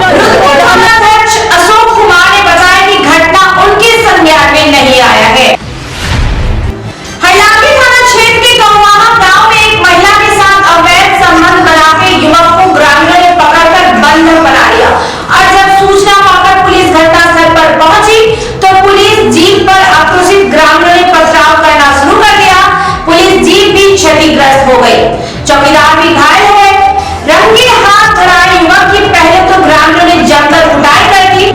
अध्यक्ष अशोक कुमार ने बताया कि घटना उनके संज्ञान में नहीं आया है। हरलाखी थाना क्षेत्र के गौवाहा गांव में एक महिला के साथ अवैध संबंध बनाकर युवक को ग्रामीणों ने पकड़कर बंधक बना लिया और जब सूचना पाकर पुलिस घटनास्थल पर पहुंची तो पुलिस जीप पर आक्रोशित ग्रामीणों ने पथराव करना शुरू कर दिया। पुलिस जीप भी क्षतिग्रस्त हो गई, चौकीदार भी घायल हो गए। रंगे हाथ धरा युवक की पहले तो ग्रामीणों ने जमकर कुटाई कर दी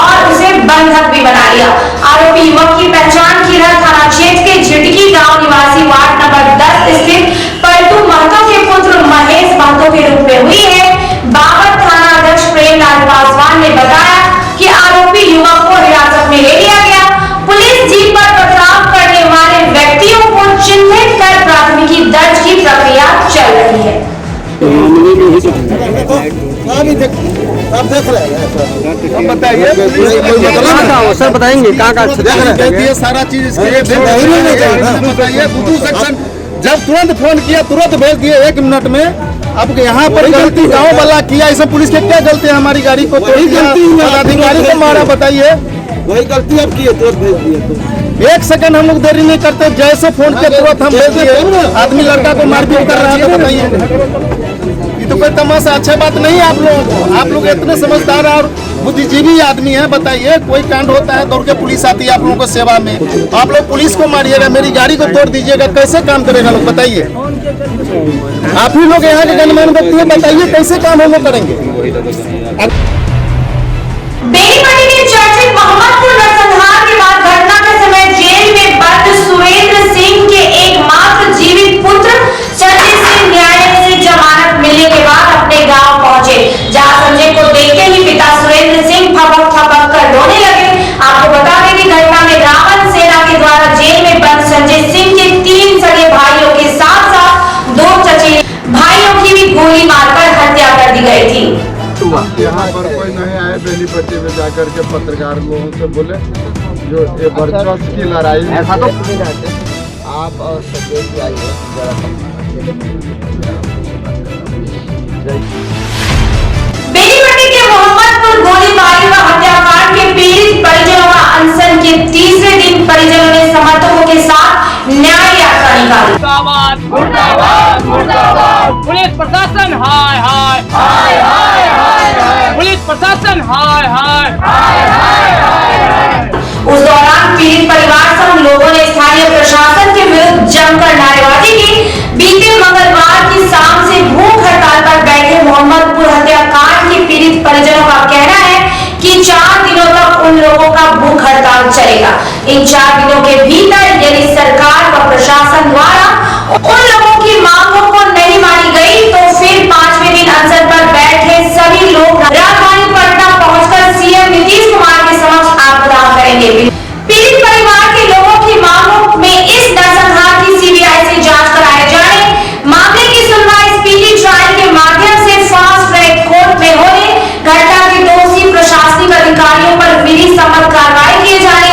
और उसे बंधक भी बना लिया। आरोपी युवक की पहचान खीरा थाना क्षेत्र के झिटकी गांव निवासी वार्ड नंबर 10 स्थित पलटू महतो के पुत्र महेश महतो के रूप में हुई है। बाबर थाना अध्यक्ष प्रेमलाल पासवान ने बताया कि आरोपी युवक को हिरासत में ले लिया गया। पुलिस जीप पर पथराव करने वाले व्यक्तियों को चिन्हित कर प्राथमिकी दर्ज की प्रक्रिया चल रही है। आप देख रहे हैं बताइए सर, बताएंगे कहाँ सारा चीज बताइए। सेक्शन जब तुरंत फोन किया तुरंत भेज दिए 1 मिनट में। अब यहाँ पर गलती गांव वाला किया, इसमें पुलिस के क्या गलती है? हमारी गाड़ी को तो गलती अधिकारी को मारा, बताइए वही गलती अब की है, तुरंत भेज दिए। 1 सेकंड हम लोग देरी नहीं करते, जैसे फोन किया तुरंत हम भेज दिए। आदमी लड़का को मारपीट कर रहा है, बताइए तो कोई तमाशा अच्छी बात नहीं है। आप लोग इतने समझदार और बुद्धिजीवी आदमी हैं, बताइए कोई कांड होता है दौड़ के पुलिस आती है आप लोगों को सेवा में, आप लोग पुलिस को मारिएगा, मेरी गाड़ी को तोड़ दीजिएगा, कैसे काम करेगा लोग? बताइए आप ही लोग यहाँ के गणमान्य व्यक्ति हैं, बताइए कैसे काम हम लोग करेंगे? बेनीपट्टी के चर्चित मोहम्मदपुर नरसंहार के बाद घटना के समय जेल में बंद सुरेंद्र सिंह के एकमात्र जीवित पुत्र संजय सिंह न्यायालय से जमानत मिलने के बाद अपने गांव पहुंचे, जहां संजय को देखते ही पिता सुरेंद्र सिंह फपक फपक कर रोने लगे। आपको बता दें कि घटना में रावण सेना के द्वारा जेल में बंद संजय सिंह के 3 सगे भाइयों के साथ साथ 2 चचेरे भाइयों की भी गोली मारकर हत्या कर दी गई थी। यहाँ पर कोई नहीं आए, बेनीपट्टी में जाकर के पत्रकार लोगों से बोले जो ये वर्चस्व की लड़ाई ऐसा तो आप और सजेश आइए। बेनीपट्टी के मोहम्मदपुर गोलीबारी व हत्याकांड के पीड़ित परिजनों का अनशन के तीसरे दिन परिजनों ने समर्थकों के साथ न्याय यात्रा निकाली। मुर्दाबाद मुर्दाबाद पुलिस प्रशासन हाय हाय हाय हाय हाय पुलिस प्रशासन हाय हाय हाय हाय हाय। उस दौरान पीड़ित परिवार सहित लोगों ने स्थानीय प्रशासन के विरुद्ध जमकर नारेबाजी की। बीते मंगलवार की शाम से भूख हड़ताल पर बैठे मोहम्मदपुर हत्याकांड के पीड़ित परिजनों का कहना है कि 4 दिनों तक उन लोगों का भूख हड़ताल चलेगा। इन 4 दिनों के भीतर यदि सरकार व प्रशासन द्वारा उन लोगों की मांगों को नहीं मानी गई तो फिर 5वें दिन अनशन पर बैठे सभी लोग राजधानी पटना पहुंचकर सीएम नीतीश कुमार के समक्ष आत्मदाह करेंगे। पीड़ित परिवार के लोगों की मांगों में इस नरसंहार की सीबीआई से जांच कराए जाने, मामले की सुनवाई स्पीडी ट्रायल के माध्यम से फास्ट ट्रैक कोर्ट में होने, घटना के दोषी प्रशासनिक अधिकारियों पर विधि सम्मत कार्रवाई किए जाने,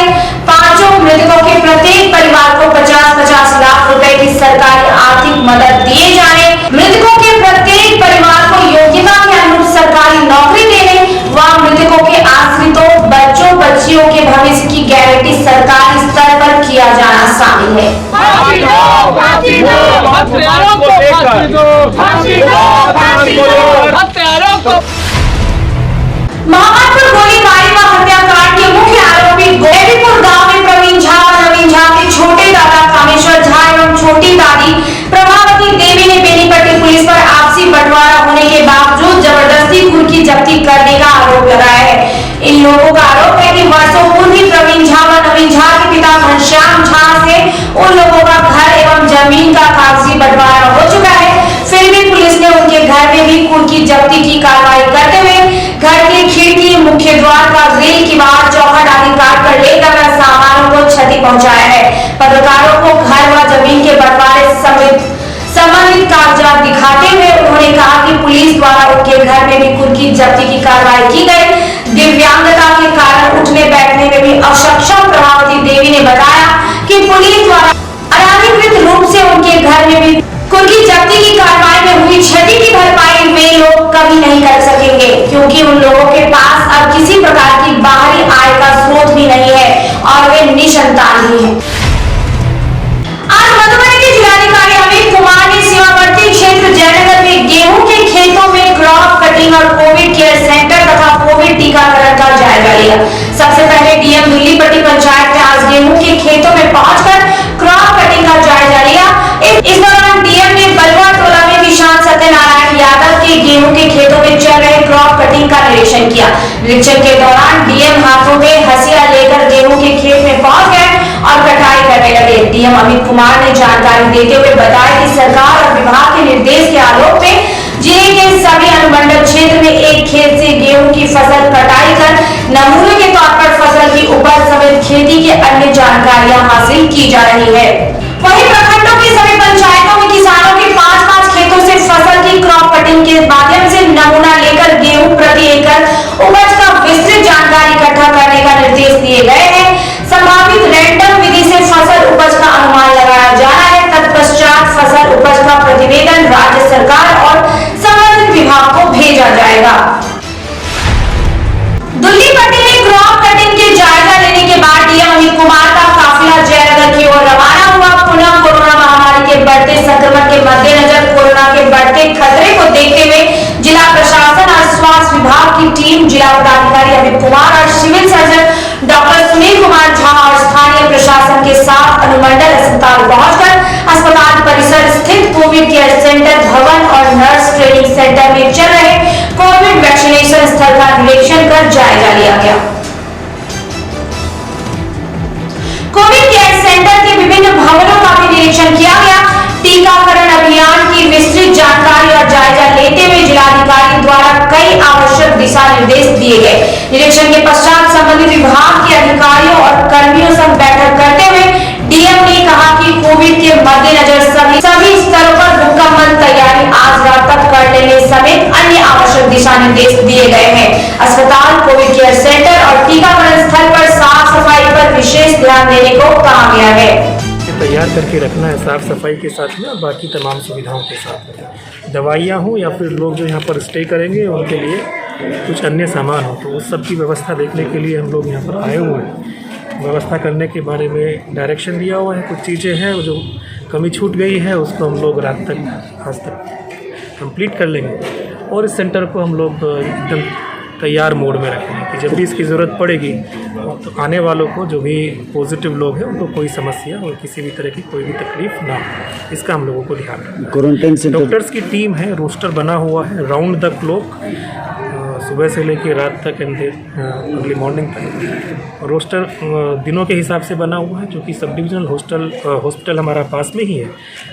5 मृतकों के प्रत्येक परिवार को 50-50 लाख रुपए की सरकारी आर्थिक मदद दिए जाने, मृतकों के प्रत्येक परिवार को योग्यता के अनुरूप सरकारी नौकरी देने व मृतकों के आश्रितों बच्चों बच्चियों के भविष्य की गारंटी सरकारी स्तर पर किया जाना शामिल है। मोहम्मदपुर गोलीबारी व हत्याकांड के मुख्य आरोपी गोलीपुर गांव में प्रवीण झा और नवीन झा के छोटे दादा कामेश्वर झा एवं छोटी दादी प्रभावती देवी ने बेनीपट्टी पुलिस पर आपसी बंटवारा होने के बावजूद जबरदस्ती कुर्की जब्ती करने का आरोप लगाया है। इन लोगों का आरोप है कि वर्षों पूर्व ही प्रवीण झा व नवीन झा के पिता घनश्याम झा से उन लोगों का घर एवं जमीन का कागजी बंटवारा हो चुका है। फिर भी पुलिस ने उनके घर में भी कुर्की जब्ती की कार्रवाई करते हुए घर की खिड़की, मुख्य द्वार का ग्रिल, किवाड़, चौखट आदि काट कर लेकर सामानों को क्षति पहुंचाया है। पत्रकारों को घर व जमीन के बंटवारे संबंधित कागजात दिखाते हुए उन्होंने कहा कि पुलिस द्वारा उनके घर में भी कुर्की जब्ती की कार्रवाई की गई। दिव्यांगता के कारण उठने बैठने में भी अक्षम प्रभावती देवी ने बताया कि पुलिस द्वारा अनाधिकृत रूप से उनके घर में भी कुर्की जब्ती की कार्रवाई में हुई क्षति की भरपाई वे लोग कभी नहीं कर क्योंकि उन लोगों के पास अब किसी प्रकार की बाहरी आय का स्रोत भी नहीं है और वे निसंतान भी हैं। आज मधुबनी के जिलाधिकारी अमित कुमार ने सीमावर्ती क्षेत्र जयनगर में गेहूं के खेतों में क्रॉप कटिंग और कोविड केयर सेंटर तथा कोविड टीकाकरण का जायजा लिया। सबसे पहले डीएम दिल्लीपट्टी पंचायत ने आज गेहूं के खेतों में पहुंचकर क्रॉप कटिंग का जायजा लिया। इस दौरान डीएम ने बलवा टोला में किसान सत्यनारायण यादव के गेहूं के खेतों में चल रहे क्रॉप कटिंग का निरीक्षण किया। निरीक्षण के दौरान डीएम हाथों में हंसिया लेकर गेहूं के खेत में पहुंच गए और कटाई करने लगे। डीएम अमित कुमार ने जानकारी देते हुए बताया कि सरकार और विभाग के निर्देश के आलोक में जिले के सभी अनुमंडल क्षेत्र में एक खेत से गेहूं की फसल कटाई कर नमूने के तौर पर फसल की उपज समेत खेती की अन्य जानकारियां हासिल की जा रही है। वहीं प्रखंडों की सभी पंचायतों में किसानों के 5-5 खेतों से फसल की क्रॉप कटिंग के माध्यम से नमूना लेकर गेहूं प्रति एकड़ उपज का विस्तृत जानकारी इकट्ठा करने का निर्देश दिए गए हैं। संभावित रैंडम विधि से फसल उपज का अनुमान लगाया जा रहा है। तत्पश्चात फसल उपज का प्रतिवेदन राज्य सरकार और संबंधित विभाग को भेजा जाएगा। दिल्लीपट्टी में क्रॉप कटिंग के जायजा लेने के बाद डीएम अमित कुमार का काफिला जयनगर की ओर रवाना हुआ। पुनः कोरोना महामारी के बढ़ते संक्रमण के मद्देनजर कोरोना के बढ़ते खतरे को देखते हुए जिला प्रशासन और स्वास्थ्य विभाग की टीम जिला पदाधिकारी अमित कुमार और civil surgeon doctor Sunil Kumar Jha और स्थानीय प्रशासन के साथ अनुमंडल अस्पताल पहुंचकर अस्पताल परिसर स्थित कोविड केयर सेंटर भवन और नर्स ट्रेनिंग सेंटर में चल रहे कोविड वैक्सीनेशन स्थल का निरीक्षण कर जायजा लिया गया। कोविड केयर सेंटर के विभिन्न भवनों का भी निरीक्षण किया गया। टीकाकरण अभियान की विस्तृत जानकारी और जायजा लेते हुए जिलाधिकारी द्वारा कई आवश्यक दिशा निर्देश दिए गए। निरीक्षण के पश्चात संबंधित विभाग के अधिकारियों और कर्मियों संग बैठक करते हुए डीएम ने कहा कि कोविड के मद्देनजर सभी स्तरों पर मुकम्मल तैयारी आज रात तक कर लेने समेत अन्य आवश्यक दिशा निर्देश दिए गए हैं। अस्पताल, कोविड केयर सेंटर और टीकाकरण स्थल पर साफ सफाई पर विशेष ध्यान देने को कहा गया है। तैयार करके रखना है साफ़ सफाई के साथ में और बाकी तमाम सुविधाओं के साथ में। दवाइयाँ हों या फिर लोग जो यहाँ पर स्टे करेंगे उनके लिए कुछ अन्य सामान हो, तो उस सब की व्यवस्था देखने के लिए हम लोग यहाँ पर आए हुए हैं। व्यवस्था करने के बारे में डायरेक्शन दिया हुआ है। कुछ चीज़ें हैं जो कमी छूट गई है, उसको हम लोग रात तक आज तक कंप्लीट कर लेंगे और इस सेंटर को हम लोग एकदम तैयार मोड में रखेंगे कि जब भी इसकी ज़रूरत पड़ेगी तो आने वालों को, जो भी पॉजिटिव लोग हैं, उनको कोई समस्या और किसी भी तरह की कोई भी तकलीफ ना हो, इसका हम लोगों को ध्यान रखना। क्वारंटाइन सेंटर डॉक्टर्स की टीम है, रोस्टर बना हुआ है राउंड द क्लॉक, सुबह से लेकर रात तक एंड अर्ली मॉर्निंग तक। रोस्टर दिनों के हिसाब से बना हुआ है, जो कि सब डिविजनल हॉस्पिटल हमारा पास में ही है,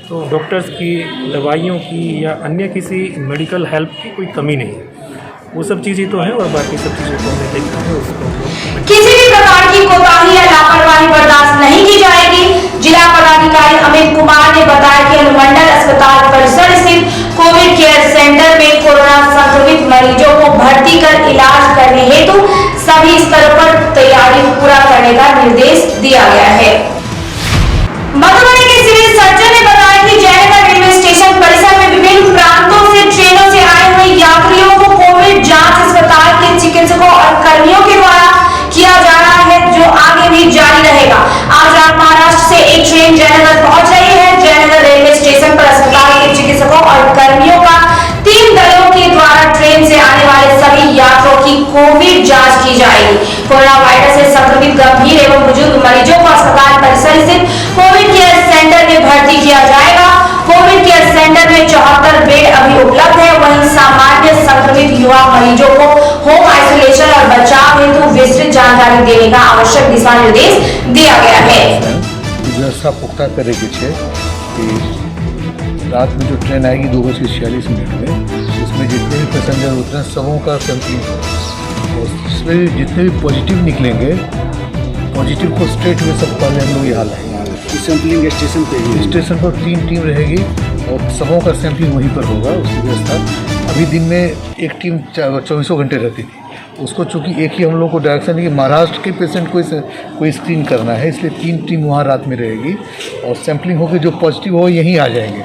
तो डॉक्टर्स की, दवाइयों की या अन्य किसी मेडिकल हेल्प की कोई कमी नहीं है। वो सब चीज़ें तो हैं और बाकी सब चीज़ों को हमने देखा है, उसको किसी भी प्रकार की कोताही या लापरवाही बर्दाश्त नहीं की जाएगी। जिला पदाधिकारी अमित कुमार ने बताया कि अनुमंडल अस्पताल परिसर स्थित कोविड केयर सेंटर में कोरोना संक्रमित मरीजों को भर्ती कर इलाज करने हेतु सभी स्तरों पर तैयारी पूरा करने का निर्देश दिया गया है। मधुबनी के सिविल सर्जन ने बताया कि जयनगर रेलवे स्टेशन परिसर में विभिन्न प्रांतों से ट्रेनों से आए हुए यात्रियों को कोविड जांच अस्पताल के चिकित्सकों और कर्मियों के द्वारा किया जा रहा है, जो आगे भी जारी रहेगा। आज रात महाराष्ट्र से एक ट्रेन जयनगर पहुंच रही है। जयनगर रेलवे स्टेशन पर अस्पताल के चिकित्सकों और कर्मियों का 3 दलों के द्वारा ट्रेन से आने वाले सभी यात्रियों की कोविड जांच की जाएगी। कोरोना वायरस से संक्रमित गंभीर एवं बुजुर्ग मरीजों को अस्पताल परिसर स्थित कोविड केयर सेंटर में भर्ती किया जाएगा। कोविड केयर सेंटर में 74 बेड अभी उपलब्ध है। वहीं सामान्य संक्रमित युवा मरीजों को होम आइसोलेशन और बचाव हेतु विस्तृत जानकारी देने का आवश्यक दिशा निर्देश दिया गया है। व्यवस्था पुख्ता करेगी कि रात में जो ट्रेन आएगी 2:46 में, उसमें जितने भी पैसेंजर उतरे सबों का सैंपलिंग हो, उसमें जितने भी पॉजिटिव निकलेंगे, पॉजिटिव को स्ट्रेट में सब पहले हम लोग यहाँ लाएंगे। सैंपलिंग स्टेशन पर 3 टीम रहेगी और सबों का सैंपलिंग वहीं पर होगा। उसकी व्यवस्था अभी दिन में एक टीम 24 घंटे रहती थी, उसको चूँकि एक ही हम लोग को डायरेक्शन है कि महाराष्ट्र के पेशेंट कोई स्क्रीन करना है, इसलिए 3 टीम वहाँ रात में रहेगी और सैंपलिंग होकर जो पॉजिटिव हो यहीं आ जाएंगे।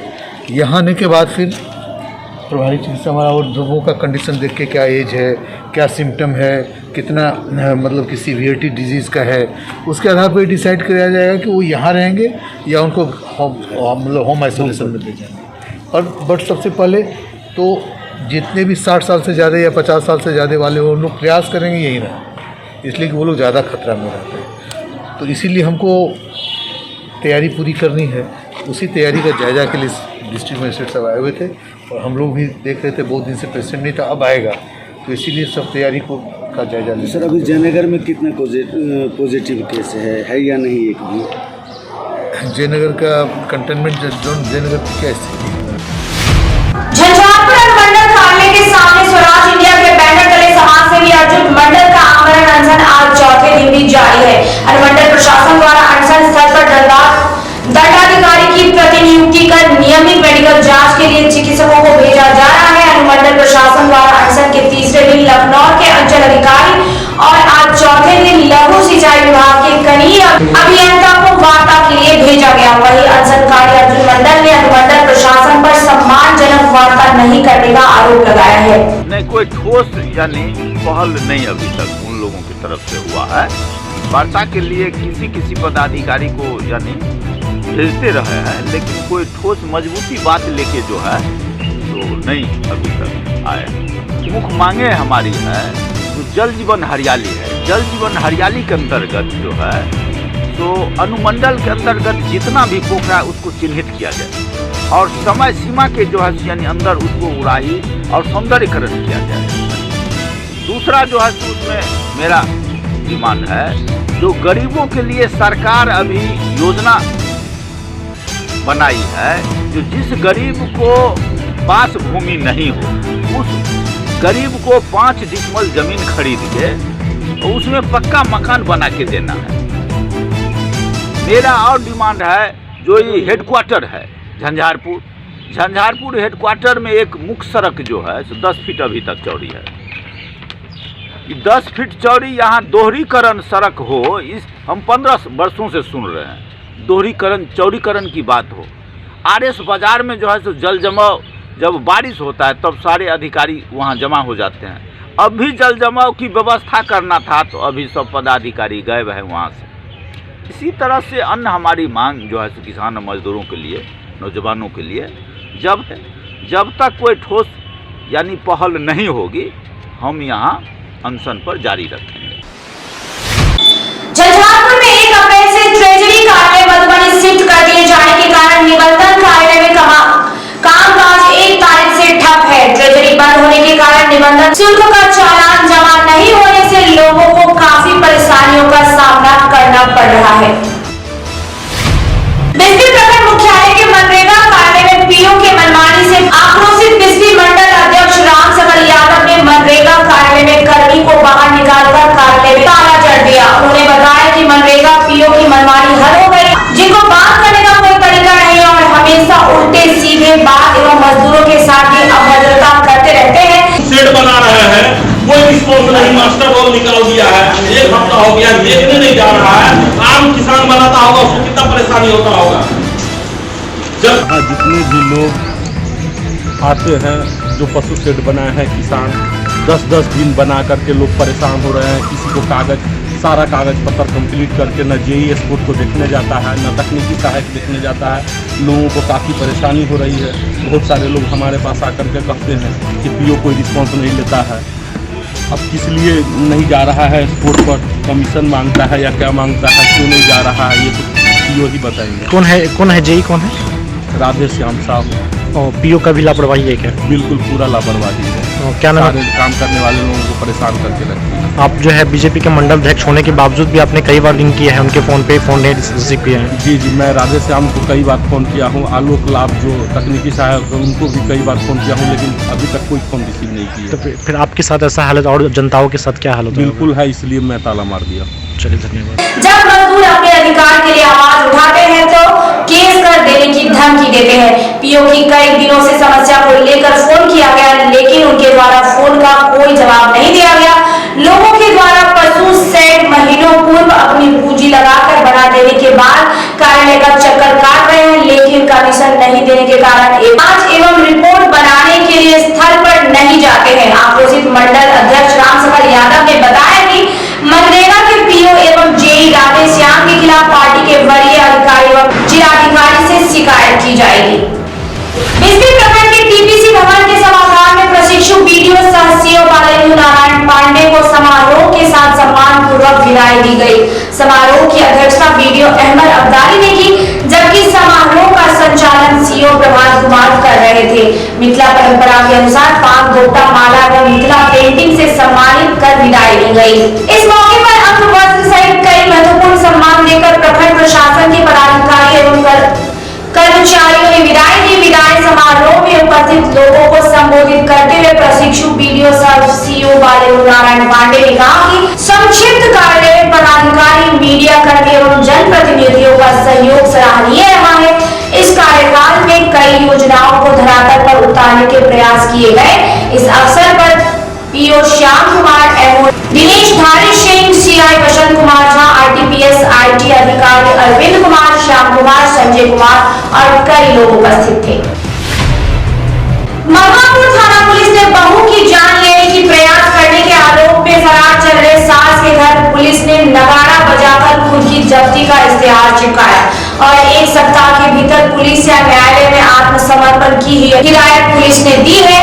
यहाँ आने के बाद फिर प्रभारी चिकित्सा हमारा, और लोगों का कंडीशन देख के क्या एज है, क्या सिम्टम है, कितना मतलब कि सीवियरिटी डिजीज़ का है, उसके आधार पर डिसाइड किया जाएगा कि वो यहाँ रहेंगे या उनको होम आइसोलेशन में दे जाएंगे। और बट सबसे पहले तो जितने भी 60 साल से ज़्यादा या 50 साल से ज़्यादा वाले वो लोग प्रयास करेंगे यहीं रहना, इसलिए कि वो लोग ज़्यादा खतरा में रहते हैं। तो इसीलिए हमको तैयारी पूरी करनी है। उसी तैयारी का जायजा के लिए डिस्ट्रिक्ट मजिस्ट्रेट साहब आए हुए थे और हम लोग भी देख रहे थे, बहुत दिन से पेशेंट नहीं था, अब आएगा, तो इसीलिए सब तैयारी को का जायजा ले। सर अभी जयनगर में कितना पॉजिटिव केस है या नहीं? एक भी जयनगर का कंटेनमेंट जोन, जयनगर की क्या स्थिति है? झंझारपुर अनुमंडल कार्यालय के सामने स्वराज इंडिया के बैनर तले समाजसेवी अर्जुन मंडल का आमरण अनशन आज चौथे दिन भी जारी है। अनुमंडल प्रशासन द्वारा अनशन स्थल पर दंडाधिकारी की प्रतिनियुक्ति कर नियमित मेडिकल जांच के लिए चिकित्सकों को भेजा जा रहा है। अनुमंडल प्रशासन द्वारा अनशन के तीसरे दिन लखनऊ के अंचल अधिकारी और आज चौथे दिन लघु सिंचाई विभाग के कनीय अभियंता को वार्ता के लिए भेजा गया। वही अनशनकारी अर्जुन मंडल ने अनुमंडल प्रशासन पर सम्मानजनक वार्ता नहीं करने का आरोप लगाया है। नहीं, कोई ठोस यानी पहल नहीं अभी तक उन लोगों की तरफ से हुआ है। वार्ता के लिए किसी पदाधिकारी को यानी भेजते रहे हैं, लेकिन कोई ठोस मजबूती बात लेके जो है तो नहीं अभी तक आए। मुख्य मांगे हमारी है तो जल जीवन हरियाली है। जल जीवन हरियाली के अंतर्गत जो है तो अनुमंडल के अंतर्गत जितना भी पोखरा है उसको चिन्हित किया जाए और समय सीमा के जो है यानी अंदर उसको उड़ाही और सौंदर्यीकरण किया जाए। दूसरा जो है तो उसमें मेरा डिमांड है, जो गरीबों के लिए सरकार अभी योजना बनाई है, जो जिस गरीब को पास भूमि नहीं हो उस गरीब को 5 डिसमल जमीन खरीद के तो उसमें पक्का मकान बना के देना है। मेरा और डिमांड है, जो ये हेडक्वार्टर है झंझारपुर हेडक्वार्टर में एक मुख्य सड़क जो है तो 10 फीट अभी तक चौड़ी है। 10 फीट चौड़ी यहाँ दोहरीकरण सड़क हो, इस हम 15 वर्षों से सुन रहे हैं, दोहरीकरण चौड़ीकरण की बात हो। आरएस बाजार में जो है तो जल जमाव जब बारिश होता है तब सारे अधिकारी वहाँ जमा हो जाते हैं। अब भी जल जमाव की व्यवस्था करना था तो अभी सब पदाधिकारी गायब है वहाँ से। इसी तरह से अन्य हमारी मांग जो है तो किसान मजदूरों के लिए, नौजवानों के लिए जब तक कोई ठोस यानी पहल नहीं होगी हम यहाँ अनशन पर जारी रखेंगे। झंझारपुर में 1 अप्रैल से ट्रेजरी कार्यालय मधुबनी शिफ्ट कर दिए जाने के कारण निबंधन कार्यालय में कामकाज 1 तारीख से ठप है। ट्रेजरी बंद होने के कारण निबंधन शुल्क का चालान जमा नहीं होने से लोगों को काफी परेशानियों का सामना करना पड़ रहा है। बिस्फी प्रखंड मुख्यालय के मनरेगा कार्यालय में पीओ के मनमानी से आक्रोशित बिस्फी मंडल अध्यक्ष राम सकल यादव ने मनरेगा कार्यालय में कर्मी को बाहर निकालकर कार्यालय में ताला जड़ दिया। उन्होंने बताया कि मनरेगा पीओ की मनमानी हल हो गई, जिनको बात करने का कोई तरीका नहीं और हमेशा उल्टे सीधे बात एवं मजदूरों के साथ ही अभद्रता करते रहते हैं। शेड बना रहे हैं, कोई रिस्पॉन्स नहीं, मास्टर बॉल निकाल दिया है, 1 हफ्ता हो गया, देखने नहीं जा रहा है। आम किसान बनाता होगा उसको कितना परेशानी होता होगा। जब जितने भी लोग आते हैं, जो पशु शेड बनाए हैं किसान 10-10 दिन बना करके लोग परेशान हो रहे हैं। किसी को सारा कागज पत्र कंप्लीट करके न जेई स्पोर्ट को देखने जाता है, न तकनीकी सहायक देखने जाता है। लोगों को काफ़ी परेशानी हो रही है। बहुत सारे लोग हमारे पास आकर के कहते हैं कि पीओ कोई रिस्पॉन्स नहीं लेता है। अब किस लिए नहीं जा रहा है स्पोर्ट पर, कमीशन मांगता है या क्या मांगता है, क्यों नहीं जा रहा है, ये तो पीओ ही बताएंगे। कौन है जेई कौन है? राधे श्याम साहब। और पीओ का भी लापरवाही है क्या? बिल्कुल पूरा लापरवाही है। क्या नाम है? काम करने वाले लोगों को परेशान करके रखती है। आप जो है बीजेपी के मंडल अध्यक्ष होने के बावजूद भी आपने कई बार लिंक किया है, उनके फ़ोन पे फ़ोन नहीं रिसीव किया है? जी, मैं राधे श्याम को कई बार फ़ोन किया हूँ। आलोक लाभ जो तकनीकी सहायक है उनको भी कई बार फ़ोन किया हूँ, लेकिन अभी तक कोई फ़ोन रिसीव नहीं किया। तो फिर आपके साथ ऐसा हालत और जनताओं के साथ क्या हालत? बिल्कुल है, इसलिए मैं ताला मार दिया। चलिए धन्यवाद। जब मजदूर अपने अधिकार के लिए आवाज उठाते हैं तो केस कर देने की धमकी देते हैं। पीओ की कई दिनों से समस्या को लेकर फोन किया गया, लेकिन उनके द्वारा फोन का कोई जवाब नहीं दिया गया। लोगों के द्वारा पशु शेड महीनों पूर्व अपनी पूंजी लगाकर बना देने के बाद कार्यालय का चक्कर काट रहे हैं, लेकिन कमीशन नहीं देने के कारण जांच एवं रिपोर्ट बनाने के लिए नहीं जाते हैं। आक्रोशित मंडल अध्यक्ष रामसफल यादव ने बताया कि मनरेगा के पीओ एवं जेई राधेश्याम के खिलाफ पार्टी के वरीय अधिकारी एवं जिलाधिकारी से शिकायत की जाएगी। बिस्मिल प्रखंड के टीपीसी भवन के सभागार में प्रशिक्षु बीडीओ सह सीओ बालेंद्र नारायण पांडे को समारोह के साथ सम्मान पूर्वक विदाई दी गई। समारोह की अध्यक्षता बीडीओ अहमद अब्दाली ने की, जबकि समारोह का संचालन सीओ प्रभात कुमार कर रहे थे। मिथिला परंपरा के अनुसार पान गोटा माला एवं मिथिला पेंटिंग से सम्मानित कर विदाई दी गई। इस मौके पर अंग वस्त्र सहित कई महत्वपूर्ण सम्मान देकर प्रखंड प्रशासन के पदाधिकारी एवं कर्मचारियों ने विदाई दी। विदाई समारोह में उपस्थित लोगों को संबोधित करते हुए प्रशिक्षु बीडीओ सह सीओ बालेंद्र नारायण पांडे ने कहा कि संक्षिप्त कार्य पदाधिकारी, मीडिया कर्मी एवं जनप्रतिनिधियों का सहयोग सराहनीय रहा है। इस कार्यकाल में कई योजनाओं को धरातल पर उतारने के प्रयास किए गए। इस अवसर पर पीओ श्याम कुमार, एमओ दिनेश धारी Singh, CI Basant Kumar Jha, RTPS IT अधिकारी अरविंद कुमार, श्याम कुमार, संजय कुमार और कई लोग उपस्थित थे। मलकापुर थाना पुलिस ने बहू की जान लेने की प्रयास करने के आरोप में फरार चल रहे सास के घर पुलिस ने नगाड़ा बजाकर खुद की जब्ती का इश्तेहार चिपकाया और 1 सप्ताह के भीतर पुलिस या न्यायालय में आत्मसमर्पण की हिदायत पुलिस ने दी है।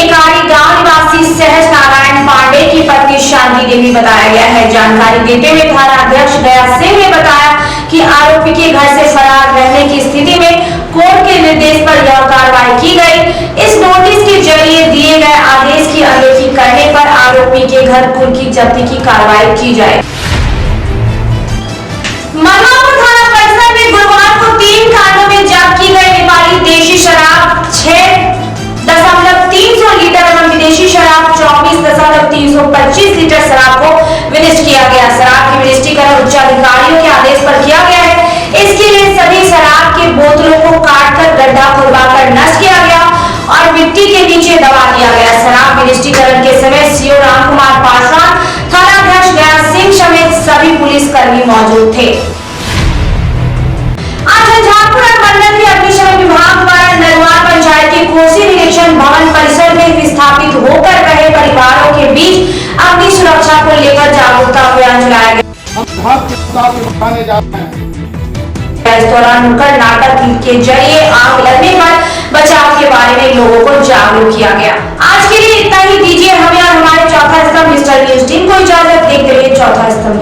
एकारी गांव निवासी सहज नारायण पांडे की पत्नी शांति देवी बताया गया है। जानकारी देते हुए थाना अध्यक्ष दया सिंह ने बताया कि आरोपी के घर से फरार रहने की स्थिति में कोर्ट के निर्देश पर यह कार्रवाई की गई। इस नोटिस के जरिए दिए गए आदेश की अनदेखी करने पर आरोपी के घर कुर्की जब्ती की कार्रवाई की जाए। मलकापुर थाना परिसर में गुरुवार को 3 कांडों में जब्त की गई नेपाली देशी शराब 6.300 लीटर एवं विदेशी शराब 24.325 लीटर शराब को विनिष्ट किया गया। शराब की विनिष्टीकरण उच्च अधिकारियों के आदेश पर किया गया है। इसके लिए सभी शराब के बोतलों को काटकर गड्ढा खुदवाकर नष्ट किया गया और मिट्टी के नीचे दबा दिया गया। शराब विनिष्टीकरण के समय सीओ रामकुमार पासवान, थानाध्यक्ष दया सिंह समेत सभी पुलिसकर्मी मौजूद थे। आज झंझारपुर मंडल के अग्निशमन विभाग द्वारा नरवार पंचायत के कोसी निरीक्षण भवन परिसर में विस्थापित होकर रहे परिवारों के बीच अग्नि सुरक्षा को लेकर जागरूकता अभियान चलाया गया। इस दौरान नुक्कड़ नाटक के जरिए आग लगने पर बचाव के बारे में लोगों को जागरूक किया गया। आज के लिए इतना ही। दीजिए हमें और हमारे चौथा स्तंभ मिस्टर न्यूज टीम को इजाजत। देखते रहिए चौथा स्तंभ।